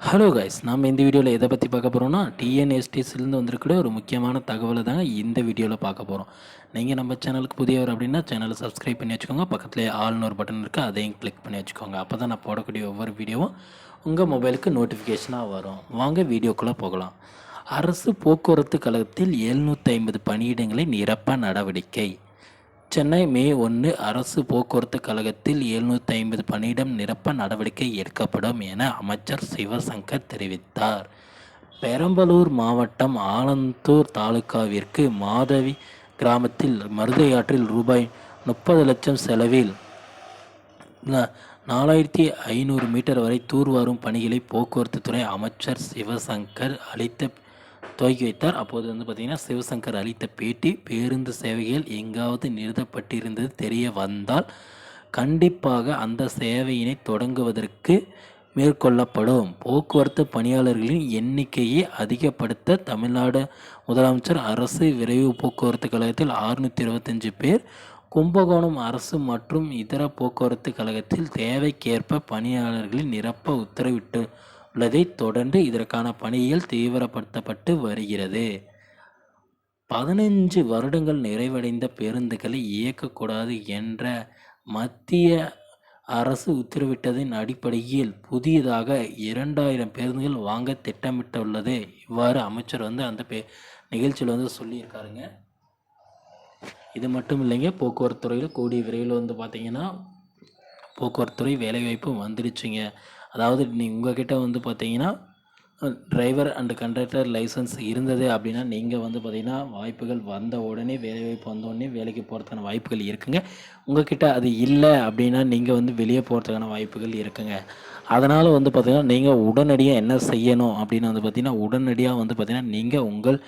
Hello guys, நம்ம இந்த வீடியோவில் எதை பற்றி பார்க்க போகிறோம்னா டிஎன்எஸ்டிஸ்லேருந்து வந்திருக்கிற ஒரு முக்கியமான தகவலை தாங்க இந்த வீடியோவில் பார்க்க போகிறோம். நீங்கள் நம்ம சேனலுக்கு புதியவர் அப்படின்னா சேனலை சப்ஸ்கிரைப் பண்ணி வச்சுக்கோங்க. பக்கத்துலேயே ஆல்னு ஒரு பட்டன் இருக்குது, அதையும் கிளிக் பண்ணி வச்சுக்கோங்க. அப்போ தான் நான் போடக்கூடிய ஒவ்வொரு வீடியோவும் உங்கள் மொபைலுக்கு நோட்டிஃபிகேஷனாக வரும். வாங்க வீடியோக்குள்ளே போகலாம். அரசு போக்குவரத்து கழகத்தில் 750 பணியிடங்களை நிரப்ப நடவடிக்கை. சென்னை மே 1 அரசு போக்குவரத்து கழகத்தில் 750 பணியிடம் நிரப்ப நடவடிக்கை எடுக்கப்படும் என அமைச்சர் சிவசங்கர் தெரிவித்தார். பெரம்பலூர் மாவட்டம் ஆலந்தூர் தாலுகாவிற்கு மாதவி கிராமத்தில் மருதையாற்றில் ரூபாய் 30 லட்சம் செலவில் 4500 மீட்டர் வரை தூர்வாரும் பணிகளை போக்குவரத்து துறை அமைச்சர் சிவசங்கர் துவக்கி வைத்தார். அப்போது பார்த்திங்கன்னா சிவசங்கர் அளித்த பேட்டி, பேருந்து சேவைகள் எங்காவது நிறுத்தப்பட்டிருந்தது தெரிய வந்தால் கண்டிப்பாக அந்த சேவையினை தொடங்குவதற்கு மேற்கொள்ளப்படும். போக்குவரத்து பணியாளர்களின் எண்ணிக்கையை அதிகப்படுத்த தமிழ்நாடு முதலமைச்சர் அரசு விரைவு போக்குவரத்து கழகத்தில் 625 பேர், கும்பகோணம் அரசு மற்றும் இதர போக்குவரத்து கழகத்தில் தேவைக்கேற்ப பணியாளர்களை நிரப்ப உத்தரவிட்டு உள்ளதை தொடர்ந்து இதற்கான பணிகள் தீவிரப்படுத்தப்பட்டு வருகிறது. 15 வருடங்கள் நிறைவடைந்த பேருந்துகளை இயக்கக்கூடாது என்ற மத்திய அரசு உத்தரவிட்டதின் அடிப்படையில் புதியதாக 2000 பேருந்துகள் வாங்க திட்டமிட்டுள்ளது. இவ்வாறு அமைச்சர் அந்த நிகழ்ச்சியில் சொல்லியிருக்காருங்க. இது மட்டும் இல்லைங்க, போக்குவரத்து துறையில் கூடிய விரைவில் பார்த்திங்கன்னா போக்குவரத்து துறை வேலைவாய்ப்பு வந்துடுச்சுங்க. அதாவது உங்கள்கிட்ட பார்த்தீங்கன்னா டிரைவர் அண்டு கண்டக்டர் லைசன்ஸ் இருந்தது அப்படின்னா நீங்கள் பார்த்திங்கன்னா வாய்ப்புகள் வந்த உடனே வேலைவாய்ப்பு வந்த உடனே வேலைக்கு போகிறதுக்கான வாய்ப்புகள் இருக்குங்க. உங்கள்கிட்ட அது இல்லை அப்படின்னா நீங்கள் வெளியே போகிறதுக்கான வாய்ப்புகள் இருக்குங்க. அதனால் பார்த்திங்கன்னா நீங்கள் உடனடியாக என்ன செய்யணும் அப்படின்னு பார்த்திங்கன்னா உடனடியாக பார்த்திங்கன்னா நீங்கள் உங்கள்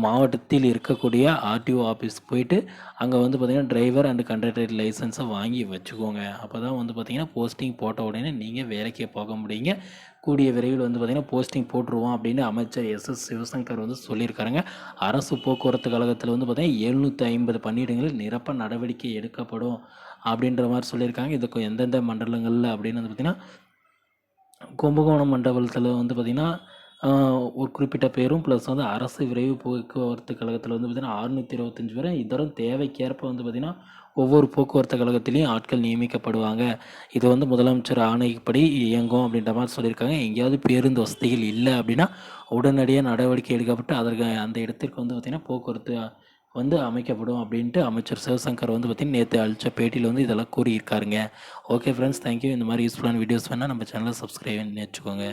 மாவட்டத்தில் இருக்கக்கூடிய ஆர்டிஓ ஆஃபீஸ் போயிட்டு அங்கே பார்த்திங்கன்னா டிரைவர் அண்டு கண்டக்டர் லைசன்ஸை வாங்கி வச்சுக்கோங்க. அப்போ தான் பார்த்திங்கன்னா போஸ்டிங் போட்ட உடனே நீங்கள் வேலைக்கே போக முடியுங்க. கூடிய விரைவில் பார்த்திங்கன்னா போஸ்டிங் போட்டுருவோம் அப்படின்னு அமைச்சர் எஸ் சிவசங்கர் சொல்லியிருக்காருங்க. அரசு போக்குவரத்து கழகத்தில் பார்த்திங்கன்னா 750 பணியிடங்களில் நிரப்ப நடவடிக்கை எடுக்கப்படும் அப்படின்ற மாதிரி சொல்லியிருக்காங்க. இதுக்கு எந்தெந்த மண்டலங்களில் அப்படின்னு பார்த்திங்கன்னா கும்பகோணம் மண்டலத்தில் பார்த்திங்கன்னா ஒரு குறிப்பிட்ட பேரும் ப்ளஸ் அரசு விரைவு போக்குவரத்து கழகத்தில் பார்த்திங்கன்னா 625 பேர், இதரும் தேவைக்கேற்ப பார்த்திங்கன்னா ஒவ்வொரு போக்குவரத்து கழகத்திலையும் ஆட்கள் நியமிக்கப்படுவாங்க. இது முதலமைச்சர் ஆணைப்படி இயங்கும் அப்படின்ற மாதிரி சொல்லியிருக்காங்க. எங்கேயாவது பேருந்து வசதிகள் இல்லை அப்படின்னா உடனடியாக நடவடிக்கை எடுக்கப்பட்டு அதற்கு அந்த இடத்திற்கு பார்த்திங்கன்னா போக்குவரத்து அமைக்கப்படும் அப்படின்ட்டு அமைச்சர் சிவசங்கர் பார்த்திங்கன்னா நேற்று அளித்த பேட்டியில் இதெல்லாம் கூறியிருக்காருங்க. Okay friends, thank you. இந்த மாதிரி யூஸ்ஃபுல்லான வீடியோஸ் வேணால் நம்ம சேனலை சப்ஸ்கிரைப் பண்ணி வச்சுக்கோங்க.